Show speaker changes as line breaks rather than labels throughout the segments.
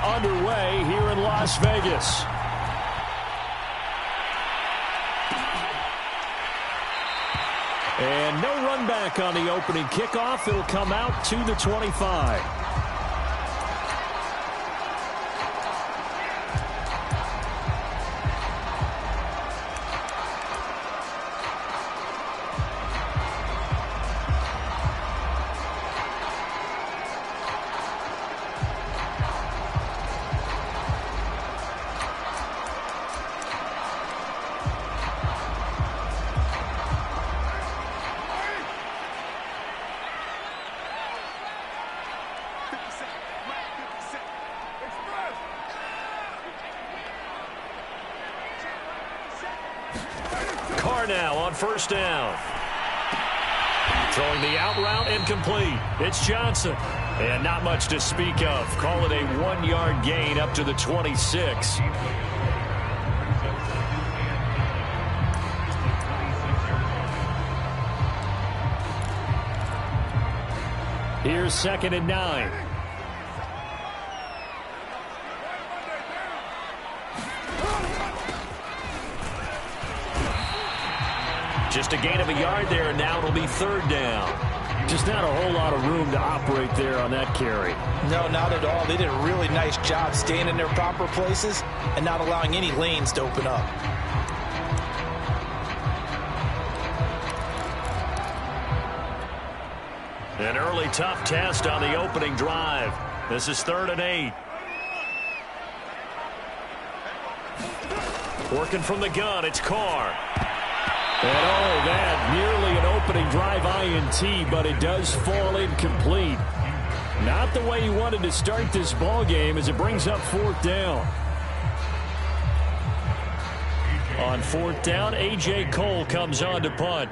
underway here in Las Vegas. And no run back on the opening kickoff. It'll come out to the 25. Now on first down. Throwing the out route incomplete. It's Johnson. And not much to speak of. Call it a 1-yard gain up to the 26. Here's 2nd and 9. Just a gain of a yard there, and now it'll be 3rd down. Just not a whole lot of room to operate there on that carry.
No, not at all. They did a really nice job staying in their proper places and not allowing any lanes to open up.
An early tough test on the opening drive. This is 3rd and 8. Working from the gun, it's Carr. And oh, that nearly an opening drive INT, but it does fall incomplete. Not the way he wanted to start this ball game as it brings up 4th down. On 4th down, A.J. Cole comes on to punt.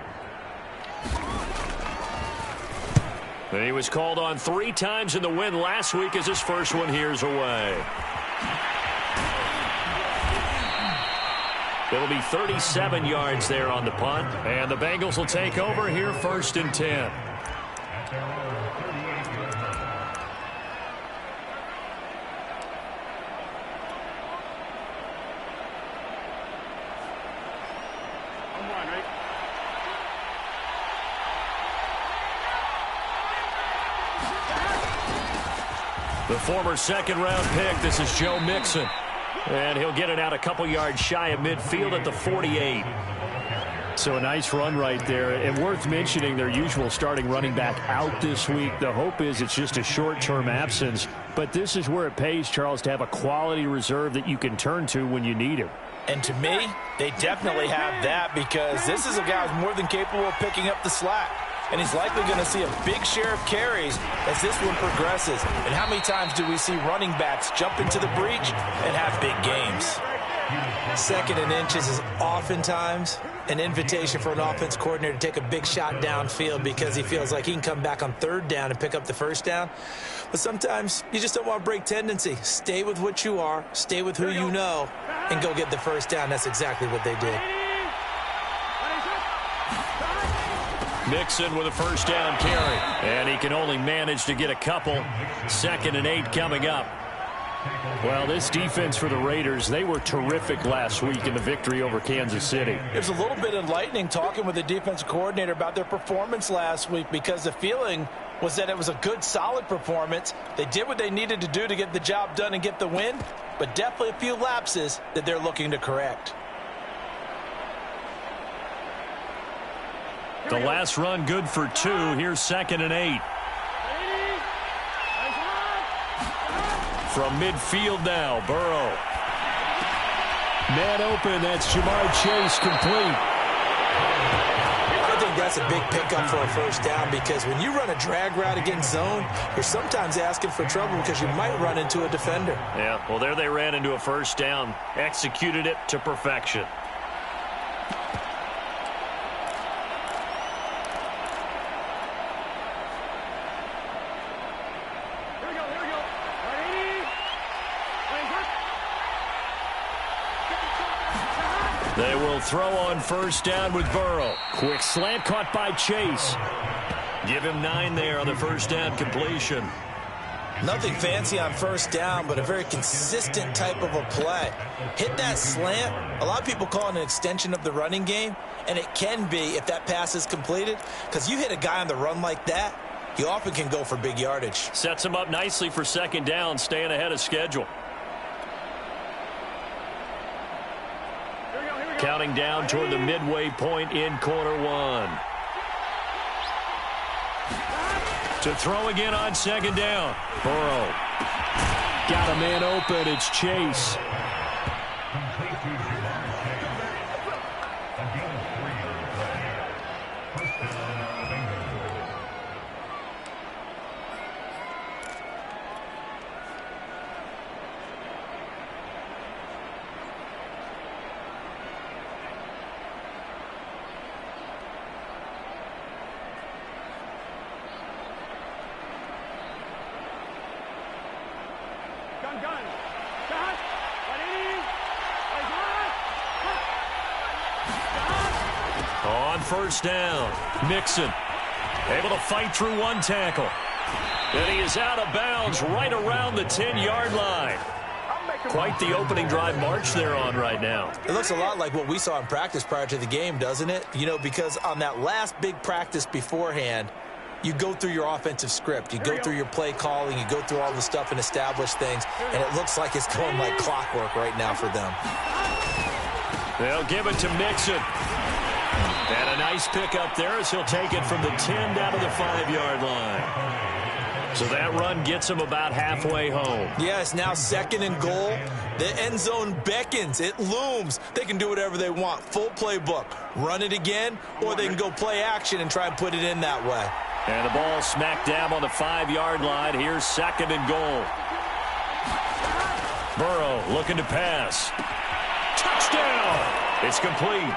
And he was called on 3 times in the win last week as his first one here's away. It'll be 37 yards there on the punt. And the Bengals will take over here 1st and 10. The former 2nd-round pick, this is Joe Mixon. And he'll get it out a couple yards shy of midfield at the 48. So a nice run right there. And worth mentioning their usual starting running back out this week. The hope is it's just a short-term absence. But this is where it pays, Charles, to have a quality reserve that you can turn to when you need him.
And to me, they definitely have that because this is a guy who's more than capable of picking up the slack. And he's likely going to see a big share of carries as this one progresses. And how many times do we see running backs jump into the breach and have big games? 2nd and inches is oftentimes an invitation for an offense coordinator to take a big shot downfield because he feels like he can come back on 3rd down and pick up the 1st down. But sometimes you just don't want to break tendency. Stay with what you are, stay with who you know, and go get the 1st down. That's exactly what they did.
Mixon with a 1st down carry. And he can only manage to get a couple. 2nd and 8 coming up. Well, this defense for the Raiders, they were terrific last week in the victory over Kansas City.
It was a little bit enlightening talking with the defensive coordinator about their performance last week because the feeling was that it was a good, solid performance. They did what they needed to do to get the job done and get the win, but definitely a few lapses that they're looking to correct.
The last run good for 2. Here's 2nd and 8. From midfield now, Burrow. Man open, that's Jamar Chase complete.
I think that's a big pickup for a 1st down because when you run a drag route against zone, you're sometimes asking for trouble because you might run into a defender.
Yeah, well, there they ran into a 1st down. Executed it to perfection. They will throw on 1st down with Burrow. Quick slant caught by Chase. Give him 9 there on the 1st down completion.
Nothing fancy on first down, but a very consistent type of a play. Hit that slant. A lot of people call it an extension of the running game, and it can be if that pass is completed, because you hit a guy on the run like that, he often can go for big yardage.
Sets him up nicely for second down, staying ahead of schedule. Counting down toward the midway point in quarter one. To throw again on second down. Burrow. Got a man open. It's Chase. On first down, Mixon able to fight through one tackle. And he is out of bounds right around the 10-yard line. Quite the opening drive march they're on right now.
It looks a lot like what we saw in practice prior to the game, doesn't it? You know, because on that last big practice beforehand, you go through your offensive script. You go through your play calling. You go through all the stuff and establish things. And it looks like it's going like clockwork right now for them.
They'll give it to Mixon. And a nice pickup there as he'll take it from the 10 down to the 5-yard line. So that run gets him about halfway home.
Yeah, it's now second and goal. The end zone beckons. It looms. They can do whatever they want. Full playbook. Run it again, or they can go play action and try and put it in that way.
And the ball smack dab on the 5-yard line. Here's second and goal. Burrow looking to pass. Touchdown! It's complete.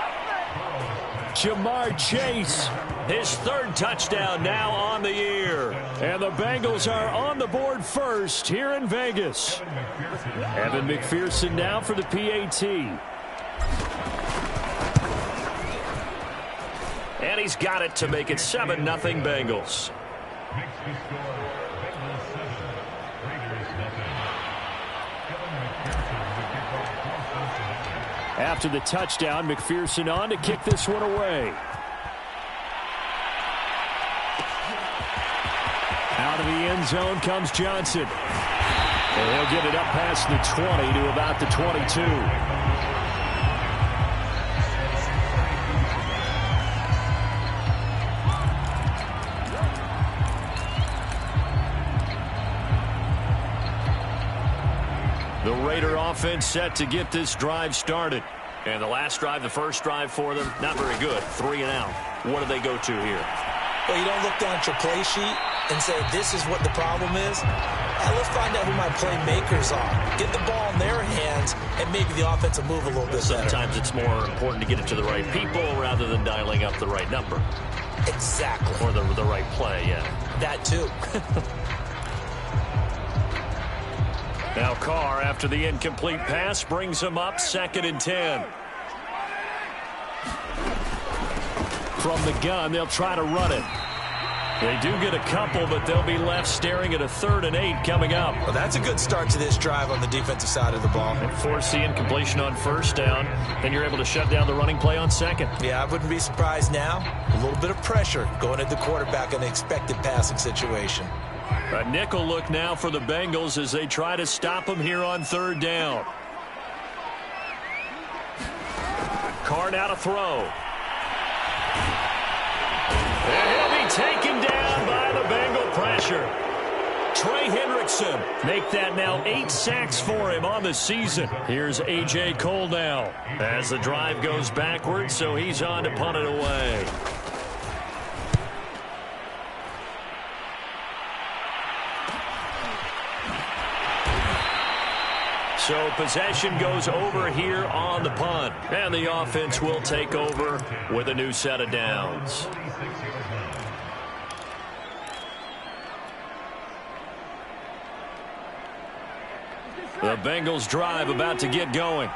Jamar Chase, his third touchdown now on the year. And the Bengals are on the board first here in Vegas. Evan McPherson now for the PAT. And he's got it to make it 7-0 Bengals. After the touchdown, McPherson on to kick this one away. Out of the end zone comes Johnson. And he'll get it up past the 20 to about the 22. The Raider offense set to get this drive started. And the last drive, the first drive for them, not very good. 3 and out. What do they go to here?
Well, you don't look down at your play sheet and say, this is what the problem is. Let's find out who my playmakers are. Get the ball in their hands, and maybe the offense will move a little bit better.
Sometimes it's more important to get it to the right people rather than dialing up the right number.
Exactly.
Or the right play, yeah.
That too.
Now Carr, after the incomplete pass, brings him up 2nd and 10. From the gun, they'll try to run it. They do get a couple, but they'll be left staring at a 3rd and 8 coming up.
Well, that's a good start to this drive on the defensive side of the ball.
And force the incompletion on first down, then you're able to shut down the running play on second.
Yeah, I wouldn't be surprised now. A little bit of pressure going at the quarterback in the expected passing situation.
A nickel look now for the Bengals as they try to stop him here on 3rd down. Carr now to throw. And he'll be taken down by the Bengal pressure. Trey Hendrickson make that now 8 sacks for him on the season. Here's A.J. Cole now as the drive goes backwards, so he's on to punt it away. So possession goes over here on the punt. And the offense will take over with a new set of downs. The Bengals drive about to get going.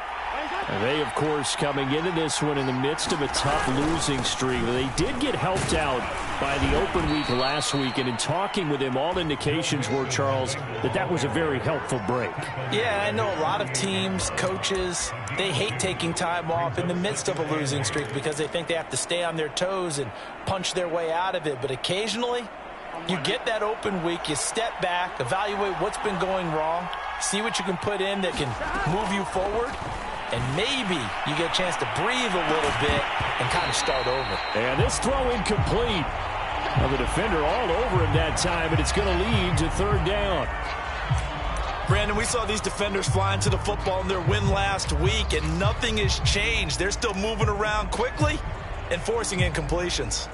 They, of course, coming into this one in the midst of a tough losing streak. They did get helped out by the open week last week, and in talking with him, all indications were, Charles, that was a very helpful break.
Yeah, I know a lot of teams, coaches, they hate taking time off in the midst of a losing streak because they think they have to stay on their toes and punch their way out of it. But occasionally, you get that open week, you step back, evaluate what's been going wrong, see what you can put in that can move you forward, and maybe you get a chance to breathe a little bit and kind of start over.
And this throw incomplete. Well, the defender all over him that time, and it's going to lead to third down.
Brandon, we saw these defenders flying to the football in their win last week, and nothing has changed. They're still moving around quickly and forcing incompletions.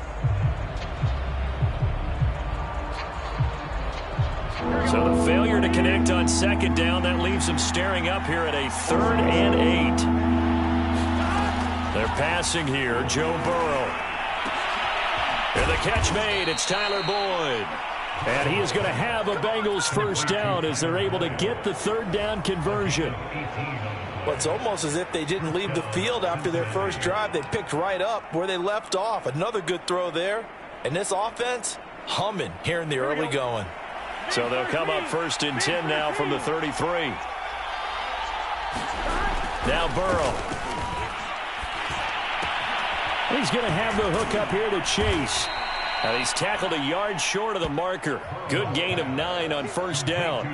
So the failure to connect on second down, that leaves them staring up here at a 3rd and 8. They're passing here, Joe Burrow. And the catch made, it's Tyler Boyd. And he is going to have a Bengals first down as they're able to get the third down conversion.
Well, it's almost as if they didn't leave the field after their first drive. They picked right up where they left off. Another good throw there. And this offense, humming here in the early going.
So they'll come up 1st and 10 now from the 33. Now Burrow. He's going to have the hook up here to Chase. Now he's tackled a yard short of the marker. Good gain of 9 on first down.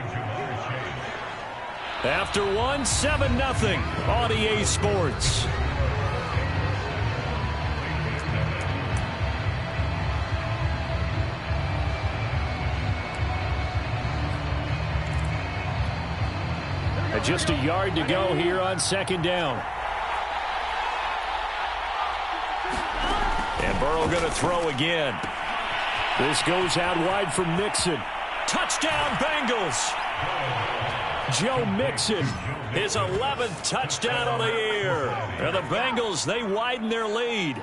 After 1, 7-0 on EA Sports. Just a yard to go here on second down. And Burrow going to throw again. This goes out wide for Mixon. Touchdown, Bengals. Joe Mixon, his 11th touchdown on the year. And the Bengals, they widen their lead.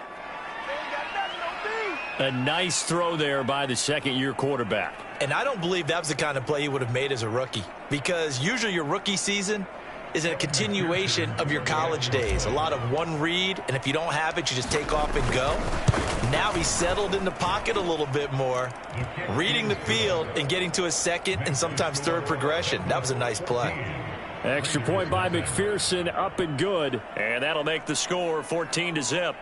A nice throw there by the second-year quarterback.
And I don't believe that was the kind of play he would have made as a rookie, because usually your rookie season is a continuation of your college days. A lot of one read, and if you don't have it, you just take off and go. Now he's settled in the pocket a little bit more, reading the field and getting to a second and sometimes third progression. That was a nice play.
Extra point by McPherson, up and good. And that'll make the score 14-0.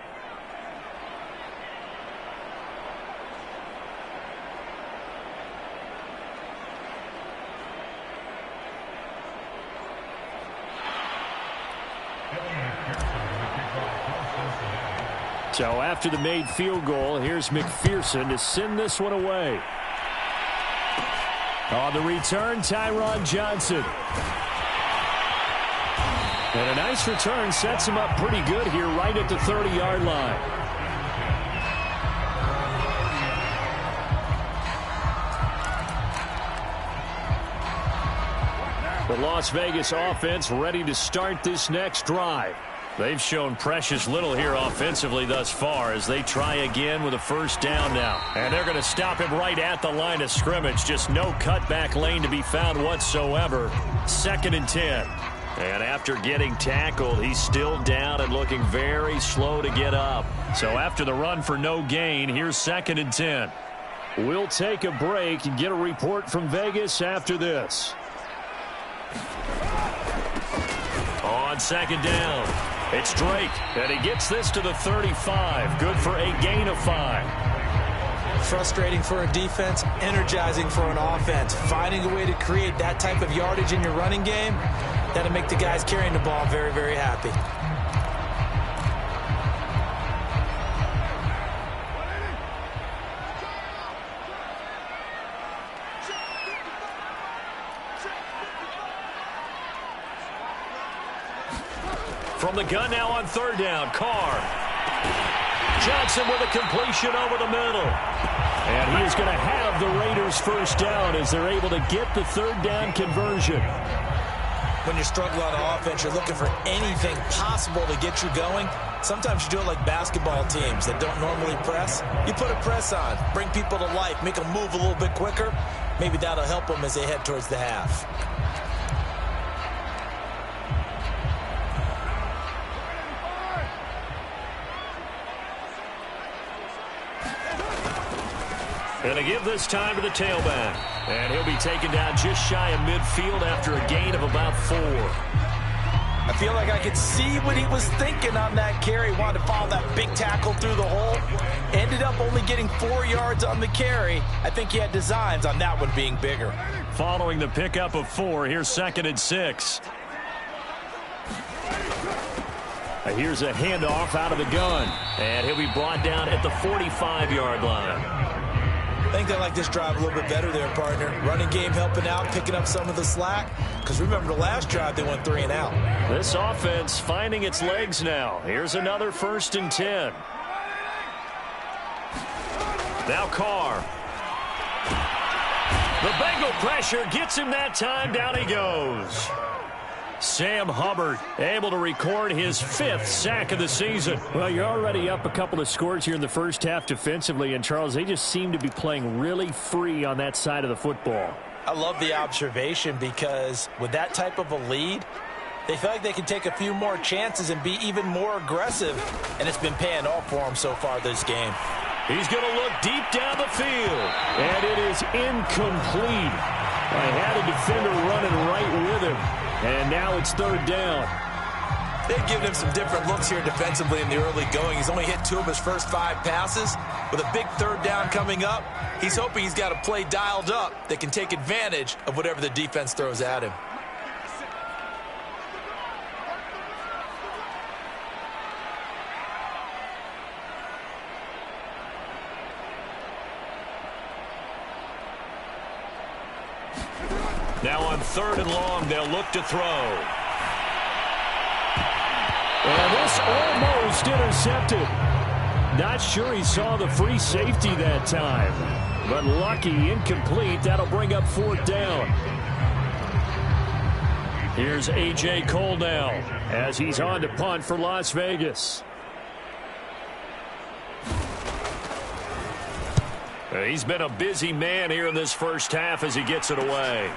So after the made field goal, here's McPherson to send this one away. On the return, Tyron Johnson. And a nice return sets him up pretty good here right at the 30-yard line. The Las Vegas offense ready to start this next drive. They've shown precious little here offensively thus far as they try again with a first down now. And they're going to stop him right at the line of scrimmage. Just no cutback lane to be found whatsoever. 2nd and 10. And after getting tackled, he's still down and looking very slow to get up. So after the run for no gain, here's 2nd and 10. We'll take a break and get a report from Vegas after this. On second down, it's Drake, and he gets this to the 35. Good for a gain of 5.
Frustrating for a defense, energizing for an offense. Finding a way to create that type of yardage in your running game, that'll make the guys carrying the ball very, very happy.
From the gun now on third down, Carr. Johnson with a completion over the middle. And he is going to have the Raiders first down as they're able to get the third down conversion.
When you struggle on offense, you're looking for anything possible to get you going. Sometimes you do it like basketball teams that don't normally press. You put a press on, bring people to life, make them move a little bit quicker. Maybe that'll help them as they head towards the half.
to give this time to the tailback. And he'll be taken down just shy of midfield after a gain of about 4.
I feel like I could see what he was thinking on that carry. Wanted to follow that big tackle through the hole. Ended up only getting 4 yards on the carry. I think he had designs on that one being bigger.
Following the pickup of 4, here's 2nd and 6. Here's a handoff out of the gun. And he'll be brought down at the 45-yard line.
I think they like this drive a little bit better there, partner. Running game helping out, picking up some of the slack. Because remember the last drive, they went 3 and out.
This offense finding its legs now. Here's another 1st and 10. Now Carr. The Bengal pressure gets him that time. Down he goes. Sam Hubbard able to record his 5th sack of the season. Well, you're already up a couple of scores here in the first half defensively, and Charles, they just seem to be playing really free on that side of the football.
I love the observation because with that type of a lead, they feel like they can take a few more chances and be even more aggressive, and it's been paying off for them so far this game.
He's going to look deep down the field, and it is incomplete. I had a defender running right with him. And now it's 3rd down.
They've given him some different looks here defensively in the early going. He's only hit 2 of his first 5 passes. With a big 3rd down coming up, he's hoping he's got a play dialed up that can take advantage of whatever the defense throws at him.
Now on 3rd and long, they'll look to throw. And this almost intercepted. Not sure he saw the free safety that time. But lucky, incomplete. That'll bring up 4th down. Here's A.J. Cole now as he's on to punt for Las Vegas. He's been a busy man here in this first half as he gets it away.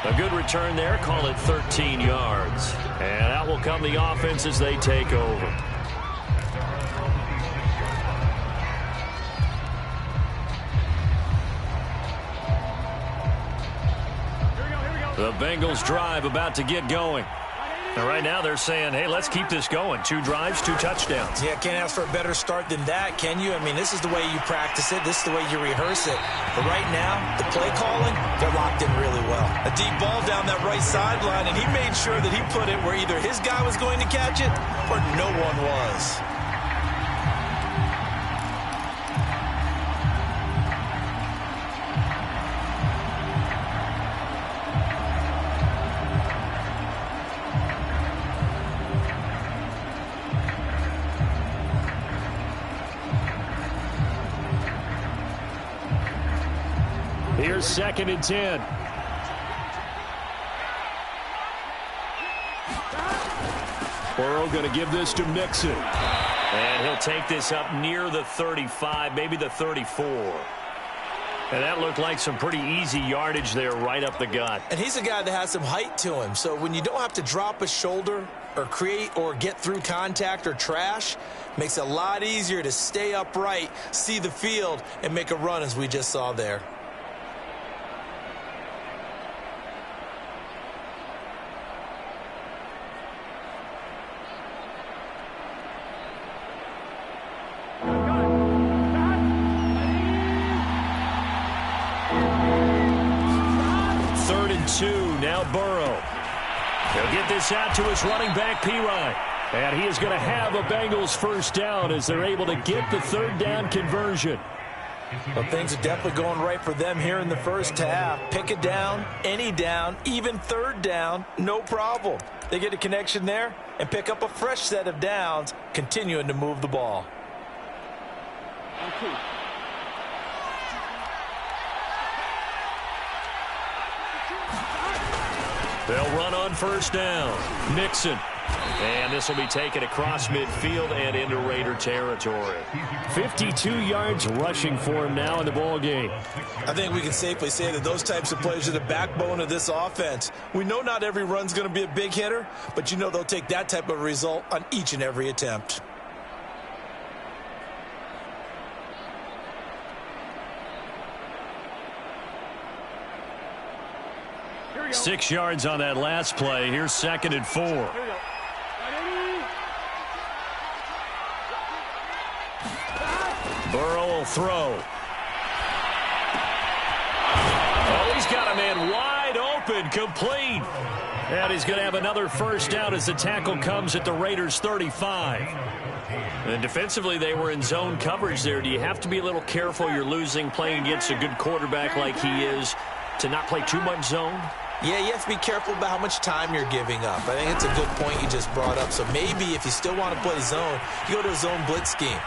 A good return there, call it 13 yards. And out will come the offense as they take over. The Bengals drive about to get going. And right now they're saying, hey, let's keep this going. 2 drives, 2 touchdowns.
Yeah, can't ask for a better start than that, can you? I mean, this is the way you practice it. This is the way you rehearse it. But right now, the play calling, they're locked in really well. A deep ball down that right sideline, and he made sure that he put it where either his guy was going to catch it or no one was.
Here's 2nd and 10. Burrow going to give this to Mixon. And he'll take this up near the 35, maybe the 34. And that looked like some pretty easy yardage there right up the gut.
And he's a guy that has some height to him. So when you don't have to drop a shoulder or create or get through contact or trash, makes it a lot easier to stay upright, see the field, and make a run as we just saw there.
Now Burrow. He'll get this out to his running back, Pirine. And he is going to have a Bengals 1st down as they're able to get the 3rd down conversion.
Well, things are definitely going right for them here in the first half. Pick it down, any down, even 3rd down, no problem. They get a connection there and pick up a fresh set of downs, continuing to move the ball.
Okay.
They'll run on 1st down. Mixon. And this will be taken across midfield and into Raider territory. 52 yards rushing for him now in the ball game.
I think we can safely say that those types of plays are the backbone of this offense. We know not every run's going to be a big hitter, but you know they'll take that type of result on each and every attempt.
6 yards on that last play. Here's 2nd and 4. Burrow will throw. Oh, he's got a man wide open, complete. And he's going to have another first down as the tackle comes at the Raiders' 35. And defensively, they were in zone coverage there. Do you have to be a little careful? You're losing, playing against a good quarterback like he is, to not play too much zone?
Yeah, you have to be careful about how much time you're giving up. I think it's a good point you just brought up. So maybe if you still want to play zone, you go to a zone blitz scheme.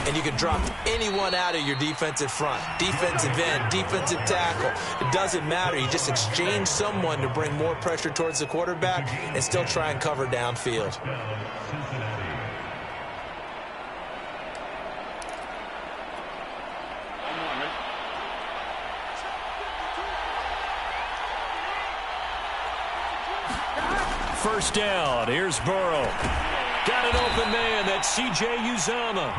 And you can drop anyone out of your defensive front. Defensive end, defensive tackle. It doesn't matter. You just exchange someone to bring more pressure towards the quarterback and still try and cover downfield.
First down. Here's Burrow. Got an open man. That's C.J. Uzomah.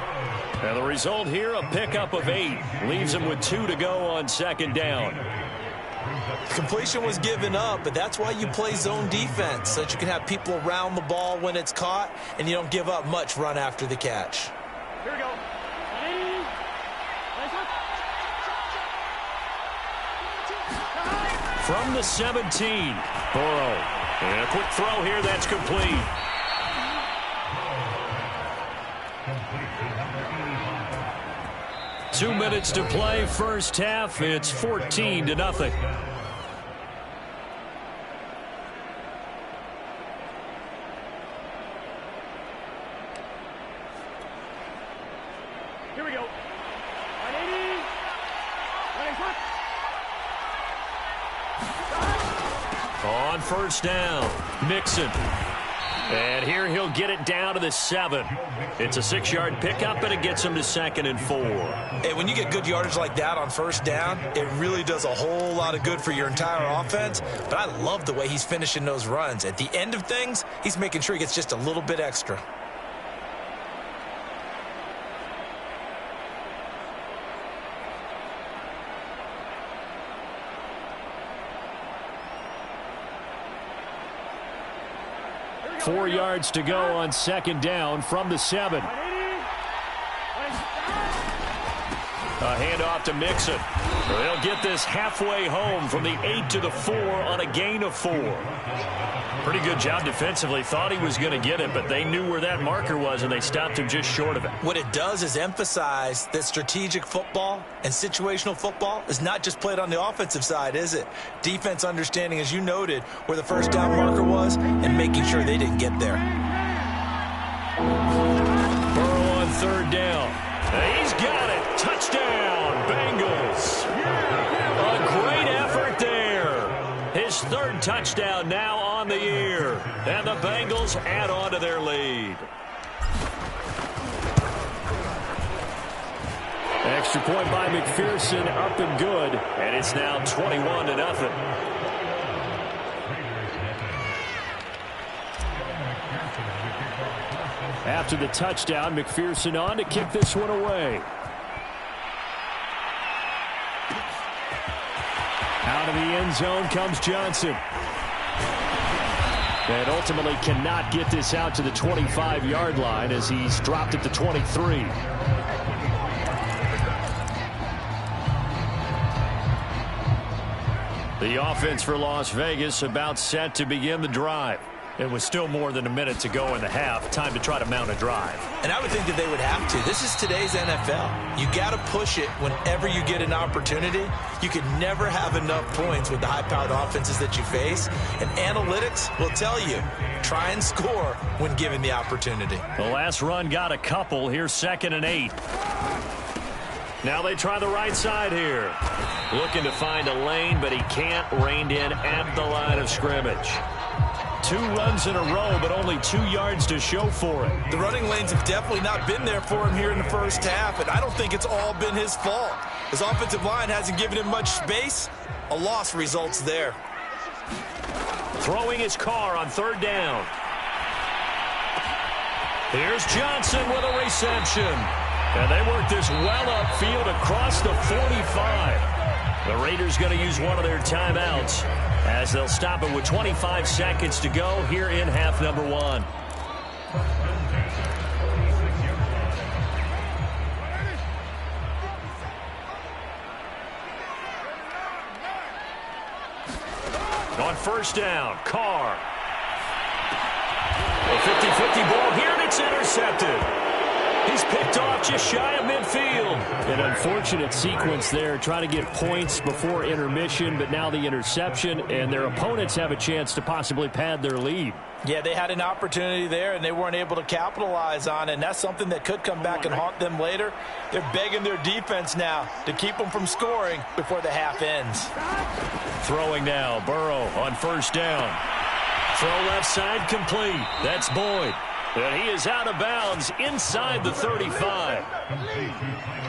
And the result here, a pickup of 8. Leaves him with 2 to go on 2nd down.
Completion was given up, but that's why you play zone defense, so that you can have people around the ball when it's caught, and you don't give up much run after the catch.
Here we go.
From the 17, Burrow. And a quick throw here, that's complete. Two minutes to play, first half. It's 14-0.
Here we go. 180. 180.
On first down, Mixon. And here he'll get it down to the 7. It's a 6-yard pickup, and it gets him to 2nd and 4.
Hey, when you get good yardage like that on first down, it really does a whole lot of good for your entire offense. But I love the way he's finishing those runs. At the end of things, he's making sure he gets just a little bit extra.
Four yards to go on 2nd down from the 7. A handoff to Mixon. They'll get this halfway home from the 8 to the 4 on a gain of 4. Pretty good job defensively. Thought he was going to get it, but they knew where that marker was, and they stopped him just short of it.
What it does is emphasize that strategic football and situational football is not just played on the offensive side, is it? Defense understanding, as you noted, where the first down marker was and making sure they didn't get there.
Burrow on 3rd down. He's got it. Touchdown, Bengals. A great effort there. His 3rd touchdown now on the year. And the Bengals add on to their lead. Extra point by McPherson, up and good. And it's now 21-0. After the touchdown, McPherson on to kick this one away. Out of the end zone comes Johnson. And ultimately cannot get this out to the 25-yard line as he's dropped at the 23. The offense for Las Vegas about set to begin the drive. It was still more than a minute to go in the half. Time to try to mount a drive.
And I would think that they would have to. This is today's NFL. You got to push it whenever you get an opportunity. You can never have enough points with the high-powered offenses that you face. And analytics will tell you, try and score when given the opportunity.
The last run got a couple. Here's 2nd and 8. Now they try the right side here. Looking to find a lane, but he can't. Reined in at the line of scrimmage. 2 runs in a row, but only 2 yards to show for it.
The running lanes have definitely not been there for him here in the first half, and I don't think it's all been his fault. His offensive line hasn't given him much space. A loss results there.
Throwing his car on 3rd down. Here's Johnson with a reception. And they work this well upfield across the 45. The Raiders going to use one of their timeouts. as they'll stop it with 25 seconds to go here in half number one. On first down, Carr. A 50-50 ball here, and it's intercepted. He's picked off just shy of midfield.
An unfortunate sequence there, trying to get points before intermission, but now the interception, and their opponents have a chance to possibly pad their lead.
Yeah, they had an opportunity there, and they weren't able to capitalize on it, and that's something that could come back and haunt them later. They're begging their defense now to keep them from scoring before the half ends.
Throwing now, Burrow on first down. Throw left side complete. That's Boyd. And he is out of bounds inside the 35.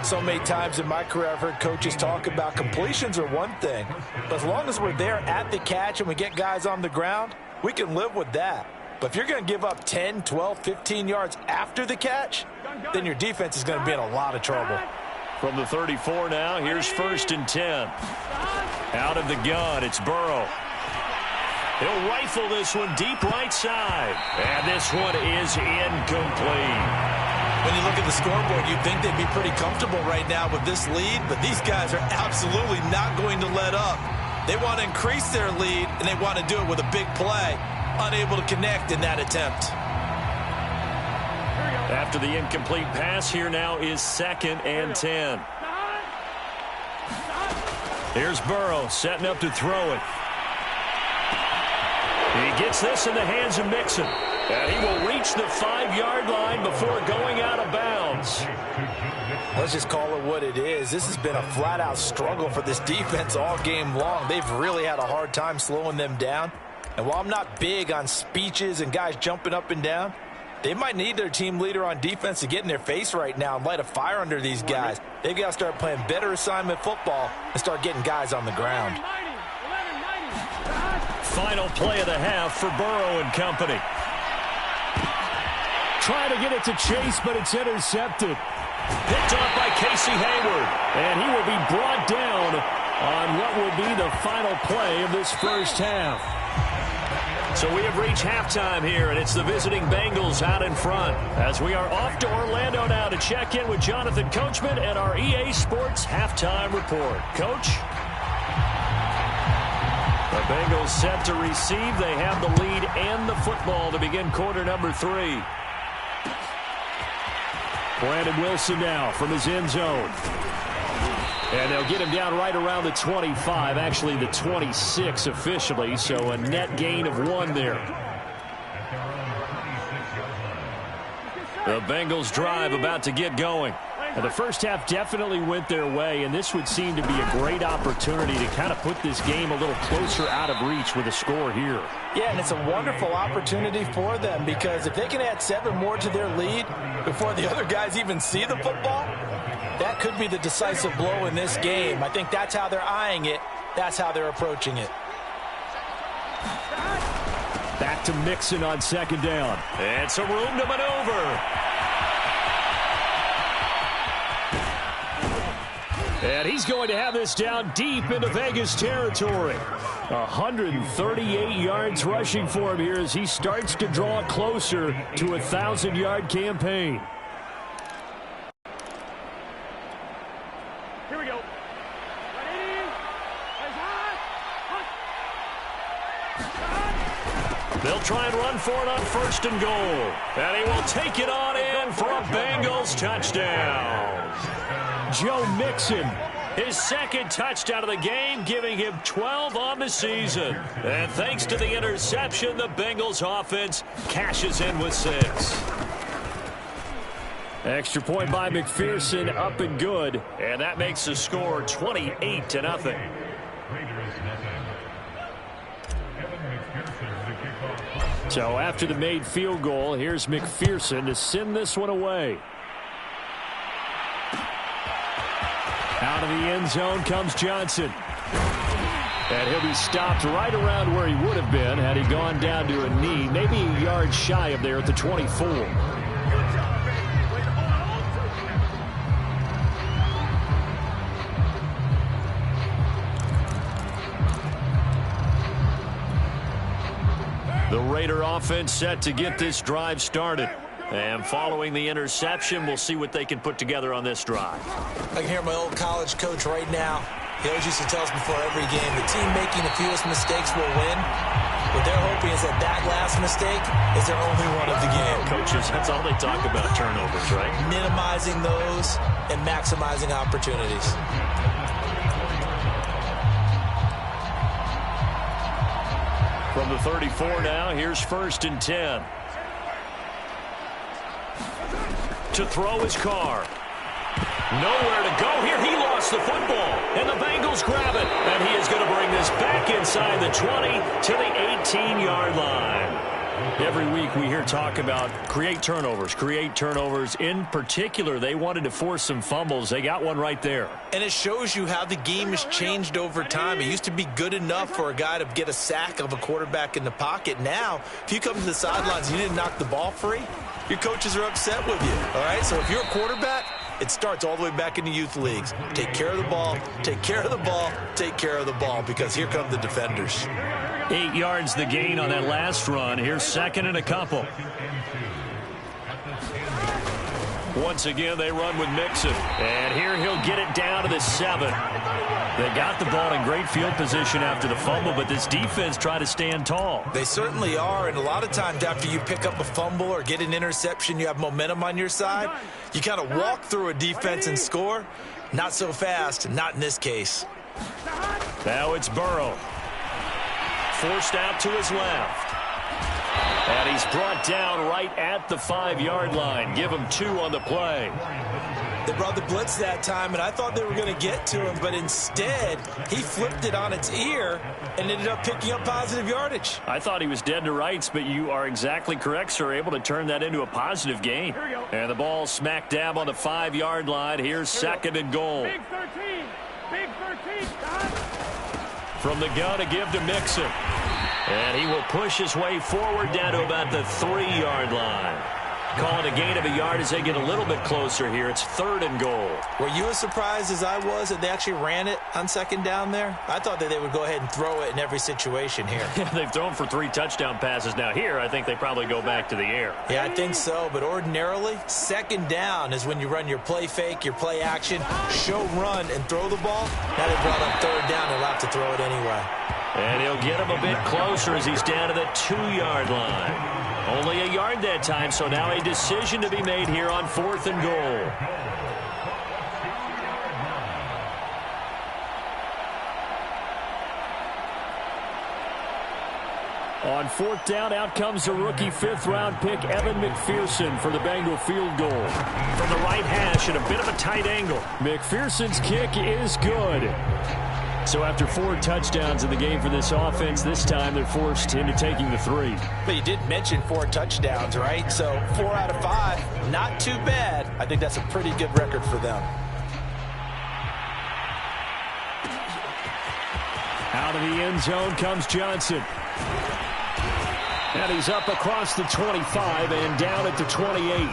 So many times in my career I've heard coaches talk about completions are one thing. But as long as we're there at the catch and we get guys on the ground, we can live with that. But if you're going to give up 10, 12, 15 yards after the catch, then your defense is going to be in a lot of trouble.
From the 34 now, here's 1st and 10. Out of the gun, it's Burrow. He'll rifle this one deep right side. And this one is incomplete.
When you look at the scoreboard, you'd think they'd be pretty comfortable right now with this lead, but these guys are absolutely not going to let up. They want to increase their lead, and they want to do it with a big play. Unable to connect in that attempt.
After the incomplete pass, here now is 2nd and 10. Here's Burrow setting up to throw it. He gets this in the hands of Mixon. And he will reach the 5-yard line before going out of bounds.
Let's just call it what it is. This has been a flat-out struggle for this defense all game long. They've really had a hard time slowing them down. And while I'm not big on speeches and guys jumping up and down, they might need their team leader on defense to get in their face right now and light a fire under these guys. They've got to start playing better assignment football and start getting guys on the ground.
Final play of the half for Burrow and company.
Trying to get it to Chase, but it's intercepted.
Picked off by Casey Hayward.
And he will be brought down on what will be the final play of this first half.
So we have reached halftime here, and it's the visiting Bengals out in front. As we are off to Orlando now to check in with Jonathan Coachman and our EA Sports halftime report. Coach? The Bengals set to receive. They have the lead and the football to begin quarter number 3.
Brandon Wilson now from his end zone. And they'll get him down right around the 25, actually the 26 officially, so a net gain of 1 there.
The Bengals drive about to get going.
And the first half definitely went their way, and this would seem to be a great opportunity to kind of put this game a little closer out of reach with a score here.
Yeah, and it's a wonderful opportunity for them because if they can add 7 more to their lead before the other guys even see the football, that could be the decisive blow in this game. I think that's how they're eyeing it. That's how they're approaching it.
Back to Mixon on 2nd down.
And some room to maneuver.
And he's going to have this down deep into Vegas territory. 138 yards rushing for him here as he starts to draw closer to a 1,000-yard campaign.
Here we go.
They'll try and run for it on 1st and goal. And he will take it on in for a Bengals touchdown.
Joe Mixon,
his 2nd touchdown of the game, giving him 12 on the season. And thanks to the interception, the Bengals offense cashes in with 6.
Extra point by McPherson, up and good.
And that makes the score 28-0.
So after the made field goal, here's McPherson to send this one away. Out of the end zone comes Johnson. And he'll be stopped right around where he would have been had he gone down to a knee, maybe a yard shy of there at the 24.
The Raider offense set to get this drive started. And following the interception, we'll see what they can put together on this drive.
I can hear my old college coach right now. He always used to tell us before every game, the team making the fewest mistakes will win. What they're hoping is that that last mistake is their only one of the game.
Coaches, that's all they talk about, turnovers, right?
Minimizing those and maximizing opportunities.
From the 34 now, here's 1st and 10. To throw his car. Nowhere to go here. He lost the football. And the Bengals grab it. And he is going to bring this back inside the 20 to the 18-yard line. Every week we hear talk about create turnovers. In particular, they wanted to force some fumbles. They got one right there.
And it shows you how the game has changed over time. It used to be good enough for a guy to get a sack of a quarterback in the pocket. Now, if you come to the sidelines and you didn't knock the ball free, your coaches are upset with you. All right, so if you're a quarterback, it starts all the way back in the youth leagues. Take care of the ball, take care of the ball, take care of the ball, because here come the defenders.
8 yards the gain on that last run. Here's 2nd and a couple. Once again, they run with Mixon. And here he'll get it down to the 7. They got the ball in great field position after the fumble, but this defense tried to stand tall.
They certainly are, and a lot of times after you pick up a fumble or get an interception, you have momentum on your side. You kind of walk through a defense and score. Not so fast, not in this case.
Now it's Burrow. Forced out to his left. And he's brought down right at the 5-yard line. Give him 2 on the play.
They brought the blitz that time, and I thought they were going to get to him, but instead, he flipped it on its ear and ended up picking up positive yardage.
I thought he was dead to rights, but you are exactly correct, sir. Able to turn that into a positive gain. And the ball smack dab on the 5-yard line. Here's 2nd and goal.
Big 13. Big 13.
From the gun to give to Mixon. And he will push his way forward down to about the 3-yard line. Calling a gain of a yard as they get a little bit closer here. It's 3rd and goal.
Were you as surprised as I was that they actually ran it on 2nd down there? I thought that they would go ahead and throw it in every situation here.
They've thrown for 3 touchdown passes. Now here, I think they probably go back to the air.
Yeah, I think so. But ordinarily, 2nd down is when you run your play fake, your play action, show run, and throw the ball. Now they brought up 3rd down. They'll have to throw it anyway.
And he'll get him a bit closer as he's down to the 2-yard line. Only a yard that time, so now a decision to be made here on 4th and goal. On 4th down, out comes the rookie 5th-round pick, Evan McPherson, for the Bengal field goal. From the right hash at a bit of a tight angle. McPherson's kick is good. So after 4 touchdowns in the game for this offense, this time they're forced into taking the 3.
But you did mention 4 touchdowns, right? So 4 out of 5, not too bad. I think that's a pretty good record for them.
Out of the end zone comes Johnson. And he's up across the 25 and down at the 28.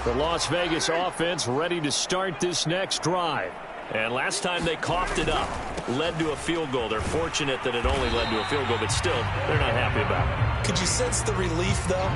The Las Vegas offense ready to start this next drive. And last time they coughed it up, led to a field goal. They're fortunate that it only led to a field goal, but still, they're not happy about it.
Could you sense the relief, though,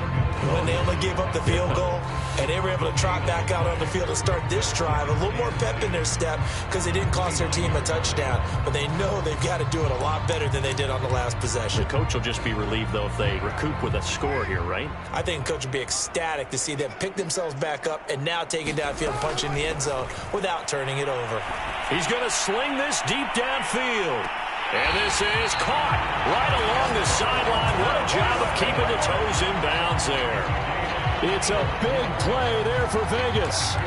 when they only gave up the field goal and they were able to trot back out on the field to start this drive? A little more pep in their step because they didn't cost their team a touchdown, but they know they've got to do it a lot better than they did on the last possession.
The coach will just be relieved, though, if they recoup with a score here, right?
I think the coach would be ecstatic to see them pick themselves back up and now take it downfield, punch in the end zone without turning it over.
He's going to sling this deep downfield. And this is caught right along the sideline. What a job of keeping the toes in bounds there.
It's a big play there for Vegas.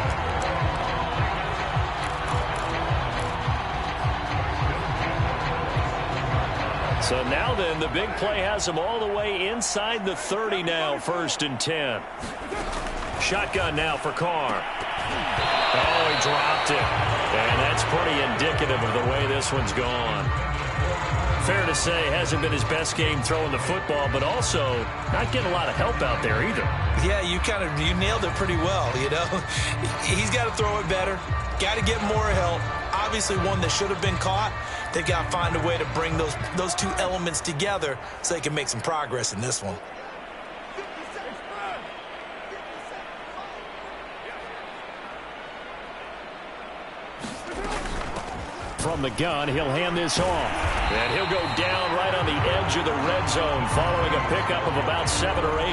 So now then, the big play has him all the way inside the 30 now, 1st and 10. Shotgun now for Carr. Oh, he dropped it. And that's pretty indicative of the way this one's gone. fair to say, hasn't been his best game throwing the football, but also not getting a lot of help out there either.
Yeah, you nailed it pretty well, you know. He's got to throw it better, got to get more help. Obviously one that should have been caught. They've got to find a way to bring those two elements together so they can make some progress in this one.
From the gun, he'll hand this off. And he'll go down right on the edge of the red zone following a pickup of about 7 or 8.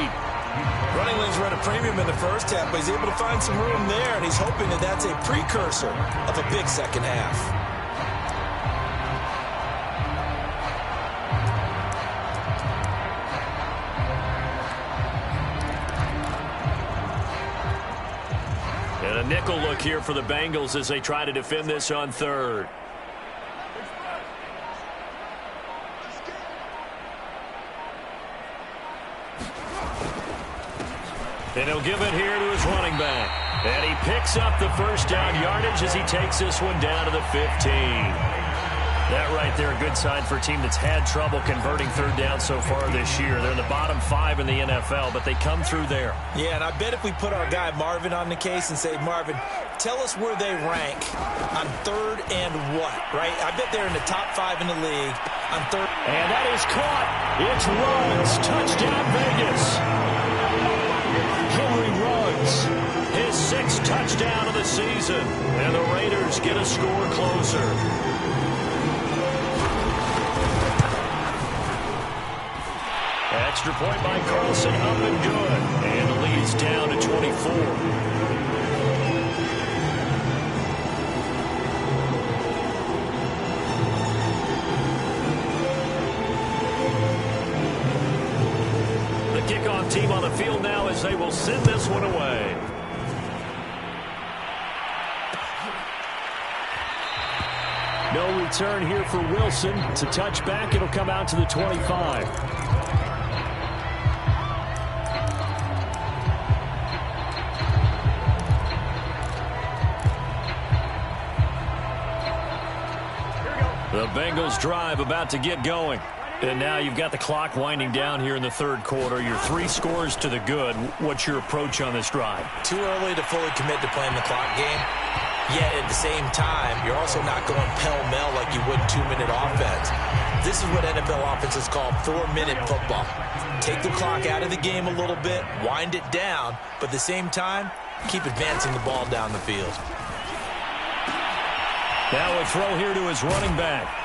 Running lanes run a premium in the first half, but he's able to find some room there, and he's hoping that that's a precursor of a big second half.
And a nickel look here for the Bengals as they try to defend this on third. And he'll give it here to his running back. And he picks up the first down yardage as he takes this one down to the 15. That right there, a good sign for a team that's had trouble converting third down so far this year. They're in the bottom 5 in the NFL, but they come through there.
Yeah, and I bet if we put our guy Marvin on the case and say, Marvin, tell us where they rank on third and what, right? I bet they're in the top 5 in the league on third.
And that is caught. It's Ruggs. Touchdown, Vegas. Henry Ruggs, his 6th touchdown of the season. And the Raiders get a score closer. Extra point by Carlson, up and good. And the lead's down to 24. The kickoff team on the field now as they will send this one away. No return here for Wilson. It's a touchback. It'll come out to the 25. The Bengals drive about to get going. And now you've got the clock winding down here in the third quarter. Your 3 scores to the good. What's your approach on this drive?
Too early to fully commit to playing the clock game. Yet at the same time, you're also not going pell-mell like you would 2-minute offense. This is what NFL offenses call 4-minute football. Take the clock out of the game a little bit, wind it down, but at the same time, keep advancing the ball down the field.
Now a throw here to his running back.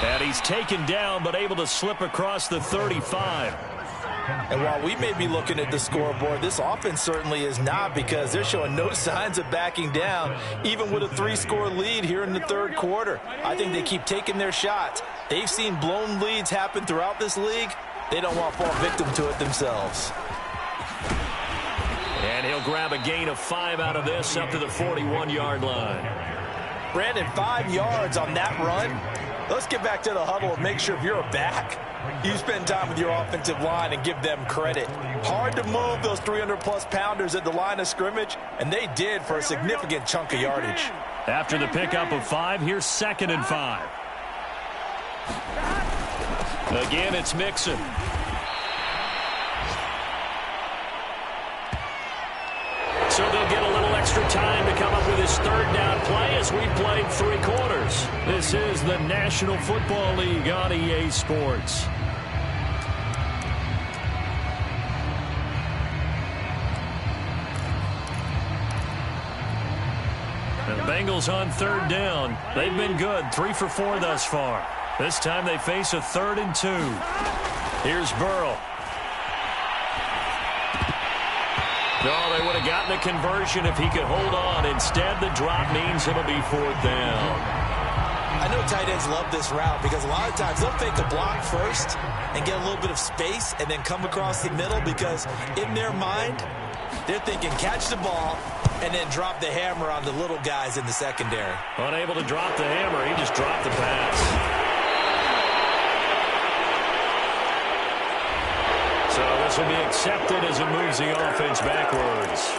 And he's taken down, but able to slip across the 35.
And while we may be looking at the scoreboard, this offense certainly is not, because they're showing no signs of backing down, even with a 3-score lead here in the third quarter. I think they keep taking their shots. They've seen blown leads happen throughout this league. They don't want to fall victim to it themselves.
And he'll grab a gain of 5 out of this up to the 41-yard line.
Brandon, 5 yards on that run. Let's get back to the huddle and make sure if you're a back, you spend time with your offensive line and give them credit. Hard to move those 300-plus pounders at the line of scrimmage, and they did for a significant chunk of yardage.
After the pickup of 5, here's 2nd and 5. Again, it's Mixon. So they'll get a little extra time to come up with his third down play as we played 3 quarters. This is the National Football League on EA Sports. And the Bengals on third down. They've been good, 3 for 4 thus far. This time they face a 3rd and 2. Here's Burrow. No, they would have gotten the conversion if he could hold on. Instead, the drop means it'll be 4th down.
I know tight ends love this route because a lot of times they'll fake a block first and get a little bit of space and then come across the middle, because in their mind, they're thinking catch the ball and then drop the hammer on the little guys in the secondary.
Unable to drop the hammer, he just dropped the pass. So this will be accepted as it moves the offense backwards.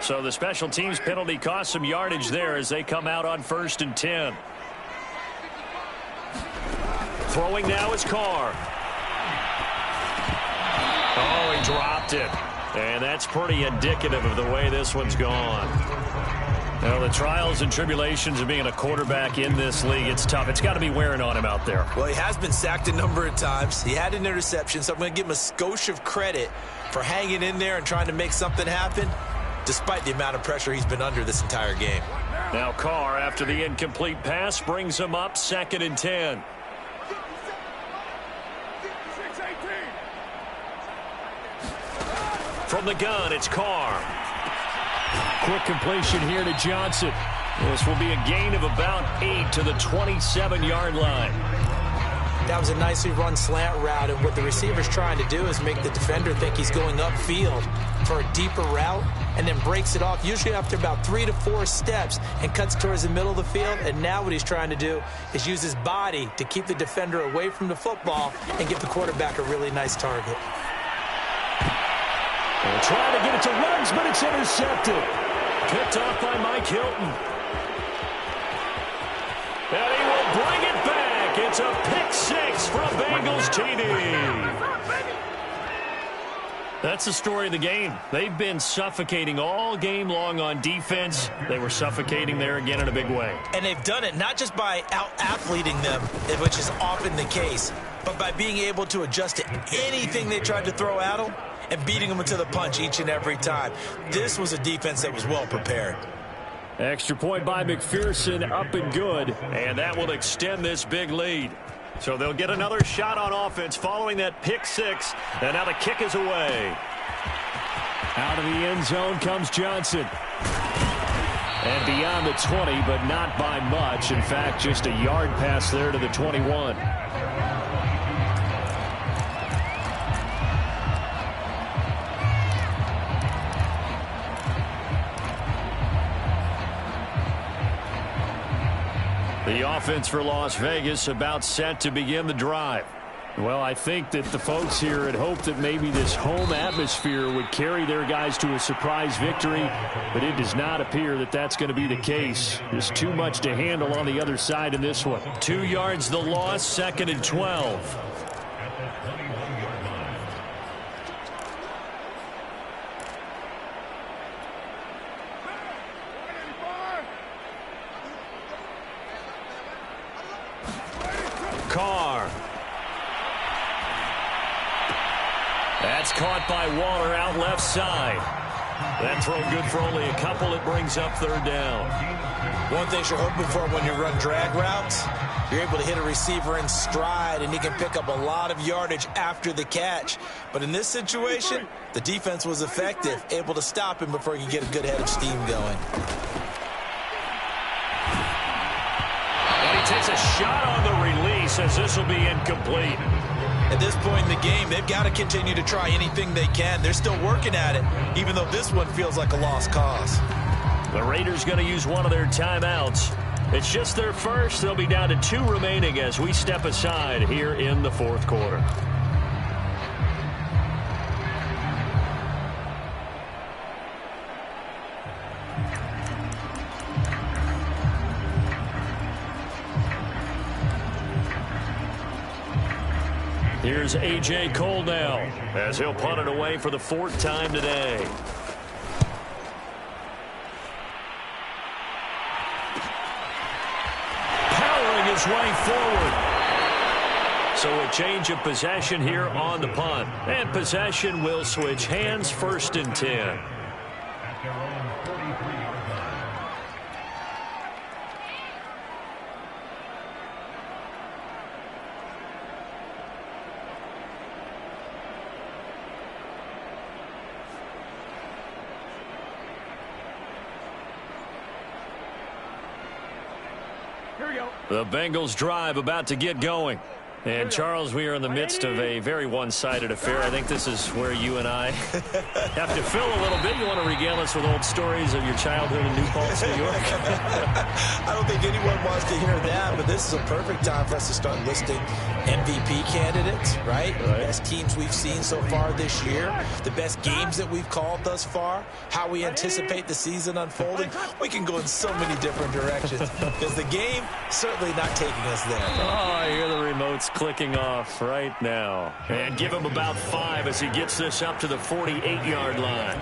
So the special teams penalty cost some yardage there as they come out on 1st and 10. Throwing now is Carr. Oh, he dropped it. And that's pretty indicative of the way this one's gone. Well, the trials and tribulations of being a quarterback in this league, it's tough. It's got to be wearing on him out there.
Well, he has been sacked a number of times. He had an interception, so I'm going to give him a skosh of credit for hanging in there and trying to make something happen, despite the amount of pressure he's been under this entire game.
Now Carr, after the incomplete pass, brings him up 2nd and 10. From the gun, it's Carr.
Quick completion here to Johnson.
This will be a gain of about 8 to the 27-yard line.
That was a nicely run slant route, and what the receiver's trying to do is make the defender think he's going upfield for a deeper route, and then breaks it off, usually after about 3 to 4 steps, and cuts towards the middle of the field. And now what he's trying to do is use his body to keep the defender away from the football and give the quarterback a really nice target.
They're trying to get it to Ruggs, but it's intercepted.
Picked off by Mike Hilton. And he will bring it back. It's a pick 6 for a Bengals TD. That's the story of the game. They've been suffocating all game long on defense. They were suffocating there again in a big way.
And they've done it not just by out-athleting them, which is often the case, but by being able to adjust to anything they tried to throw at them and beating them to the punch each and every time. This was a defense that was well prepared.
Extra point by McPherson, up and good. And that will extend this big lead. So they'll get another shot on offense following that pick 6. And now the kick is away.
Out of the end zone comes Johnson. And beyond the 20, but not by much. In fact, just a yard pass there to the 21.
The offense for Las Vegas about set to begin the drive.
Well, I think that the folks here had hoped that maybe this home atmosphere would carry their guys to a surprise victory, but it does not appear that that's going to be the case. There's too much to handle on the other side in this one.
2 yards the loss, 2nd and 12. Carr. That's caught by Waller out left side. That throw good for only a couple. It brings up 3rd down.
One thing you're hoping for when you run drag routes, you're able to hit a receiver in stride, and he can pick up a lot of yardage after the catch. But in this situation, the defense was effective, able to stop him before he could get a good head of steam going.
And he takes a shot on the release as this will be incomplete.
At this point in the game, they've got to continue to try anything they can. They're still working at it, even though this one feels like a lost cause.
The Raiders going to use one of their timeouts. It's just their first. They'll be down to 2 remaining as we step aside here in the 4th quarter. Here's A.J. Cole now as he'll punt it away for the 4th time today. Powering his way forward. So a change of possession here on the punt. And possession will switch hands, 1st and 10. The Bengals drive about to get going. And, Charles, we are in the midst of a very one-sided affair. I think this is where you and I have to fill a little bit. You want to regale us with old stories of your childhood in New Paltz, New York?
I don't think anyone wants to hear that, but this is a perfect time for us to start listing MVP candidates, right? The best teams we've seen so far this year, the best games that we've called thus far, how we anticipate the season unfolding. We can go in so many different directions because the game certainly not taking us there.
Oh, I hear the remote's clicking off right now. And give him about 5 as he gets this up to the 48-yard line.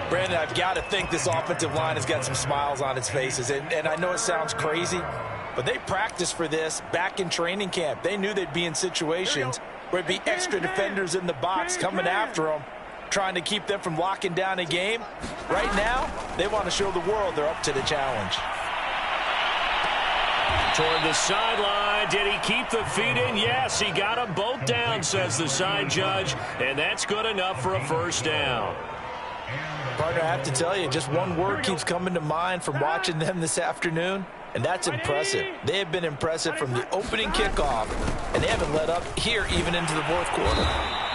Brandon, I've got to think this offensive line has got some smiles on its faces. And I know it sounds crazy, but they practiced for this back in training camp. They knew they'd be in situations where it'd be extra defenders in the box coming after them, trying to keep them from locking down a game. Right now, they want to show the world they're up to the challenge.
Toward the sideline. Did he keep the feet in? Yes, he got them both down, says the side judge. And that's good enough for a first down.
Partner, I have to tell you, just one word keeps coming to mind from watching them this afternoon, and that's impressive. They have been impressive from the opening kickoff, and they haven't let up here even into the fourth quarter.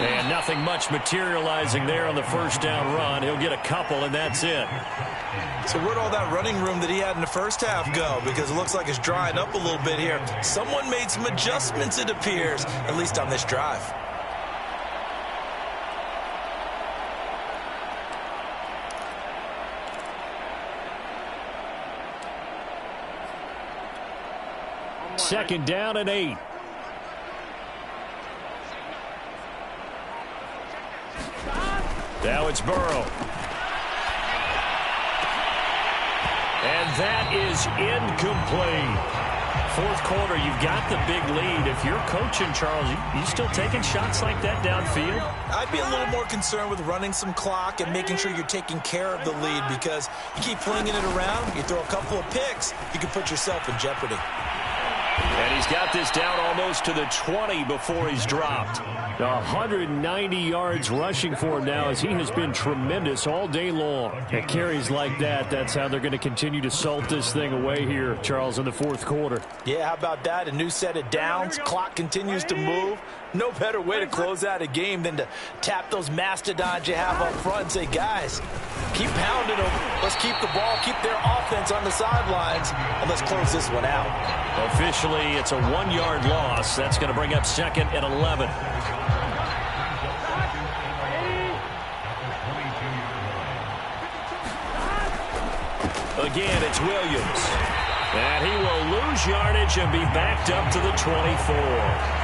And nothing much materializing there on the first down run. He'll get a couple, and that's it.
So where'd all that running room that he had in the first half go? Because it looks like it's drying up a little bit here. Someone made some adjustments, it appears, at least on this drive.
Second down and 8.
Now it's Burrow. And that is incomplete. Fourth quarter, you've got the big lead. If you're coaching, Charles, you still taking shots like that downfield?
I'd be a little more concerned with running some clock and making sure you're taking care of the lead, because you keep flinging it around, you throw a couple of picks, you can put yourself in jeopardy.
And he's got this down almost to the 20 before he's dropped.
190 yards rushing for him now, as he has been tremendous all day long. At carries like that, that's how they're going to continue to salt this thing away here, Charles, in the fourth quarter.
Yeah, how about that? A new set of downs. Clock continues to move. No better way to close out a game than to tap those mastodons you have up front and say, guys, keep pounding them. Let's keep the ball, keep their offense on the sidelines, and let's close this one out.
Officially, it's a 1-yard loss. That's going to bring up second and 11. Again, it's Williams. And he will lose yardage and be backed up to the 24.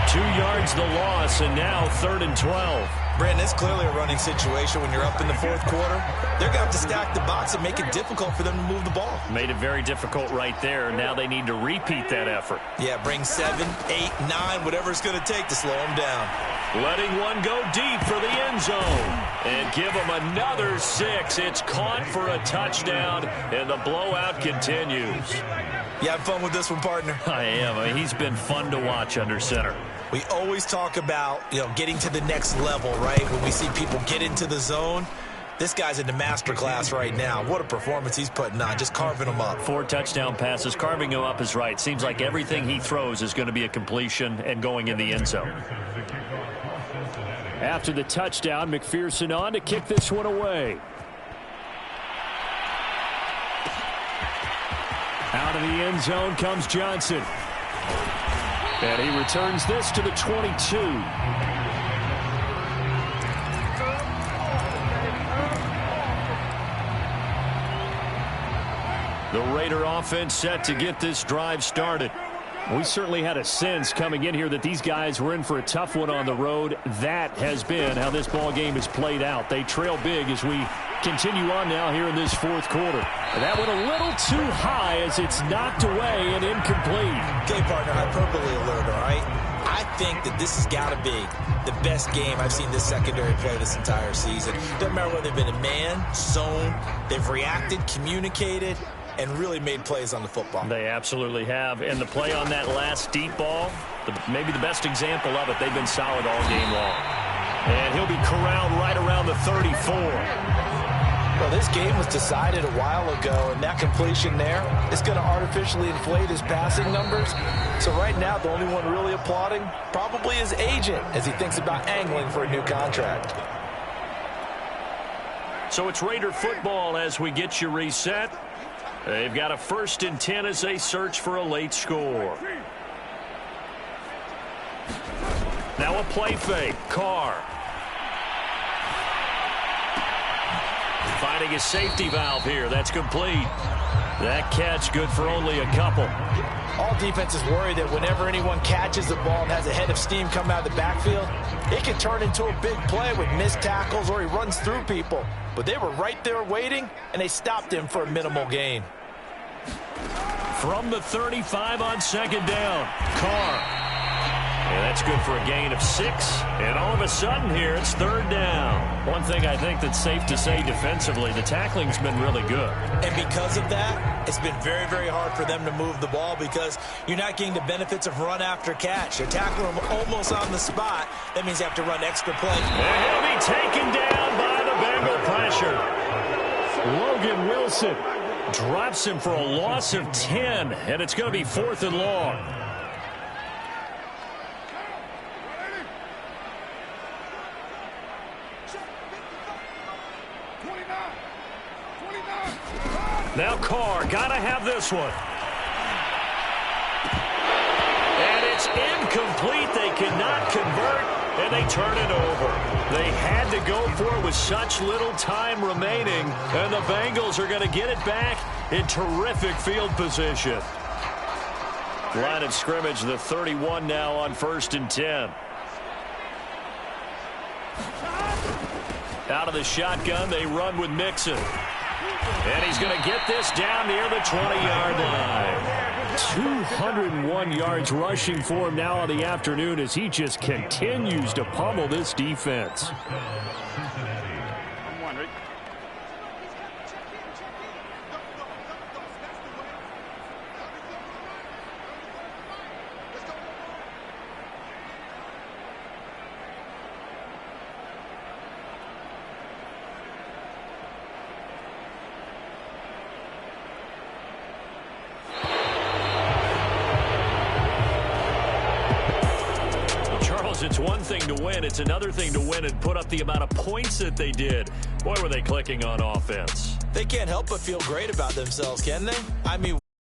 2 yards the loss, and now 3rd and 12.
Brandon, it's clearly a running situation when you're up in the fourth quarter. They're going to have to stack the box and make it difficult for them to move the ball.
Made it very difficult right there. Now they need to repeat that effort.
Yeah, bring 7, 8, 9, whatever it's going to take to slow them down.
Letting one go deep for the end zone. And give them another 6. It's caught for a touchdown, and the blowout continues.
You have fun with this one, partner?
I am. I mean, he's been fun to watch under center.
We always talk about, getting to the next level, right? When we see people get into the zone, this guy's in the master class right now. What a performance he's putting on, just carving them up.
4 touchdown passes. Carving him up is right. Seems like everything he throws is going to be a completion and going in the end zone.
After the touchdown, McPherson on to kick this one away. Out of the end zone comes Johnson. And he returns this to the 22.
The Raider offense set to get this drive started.
We certainly had a sense coming in here that these guys were in for a tough one on the road. That has been how this ball game has played out. They trail big as we continue on now here in this fourth quarter. And that went a little too high as it's knocked away and incomplete.
Okay, partner, hyperbole alert, all right? I think that this has got to be the best game I've seen this secondary play this entire season. Doesn't matter whether they've been a man, zone, they've reacted, communicated, and really made plays on the football.
They absolutely have. And the play on that last deep ball, maybe the best example of it, they've been solid all game long. And he'll be corralled right around the 34.
Well, this game was decided a while ago, and that completion there is going to artificially inflate his passing numbers. So right now, the only one really applauding probably his agent as he thinks about angling for a new contract.
So it's Raider football as we get you reset. They've got a 1st and 10 as they search for a late score. Now a play fake. Carr. Finding a safety valve here. That's complete. That catch good for only a couple.
All defenses worry that whenever anyone catches the ball and has a head of steam come out of the backfield, it can turn into a big play with missed tackles or he runs through people. But they were right there waiting, and they stopped him for a minimal gain.
From the 35 on 2nd down, Carr. And that's good for a gain of 6. And all of a sudden here, it's 3rd down. One thing I think that's safe to say defensively, the tackling's been really good.
And because of that, it's been very, very hard for them to move the ball because you're not getting the benefits of run after catch. They're tackling him almost on the spot. That means you have to run extra play.
And he'll be taken down by the Bengal pressure. Logan Wilson drops him for a loss of 10, and it's going to be 4th and long. Now Carr, gotta have this one. And it's incomplete. They cannot convert, and they turn it over. They had to go for it with such little time remaining, and the Bengals are going to get it back in terrific field position. Line of scrimmage, the 31 now on 1st and 10. Out of the shotgun, they run with Mixon. And he's going to get this down near the 20-yard line. 201 yards rushing for him now on the afternoon as he just continues to pummel this defense. It's one thing to win. It's another thing to win and put up the amount of points that they did. Boy, were they clicking on offense.
They can't help but feel great about themselves, can they? I mean,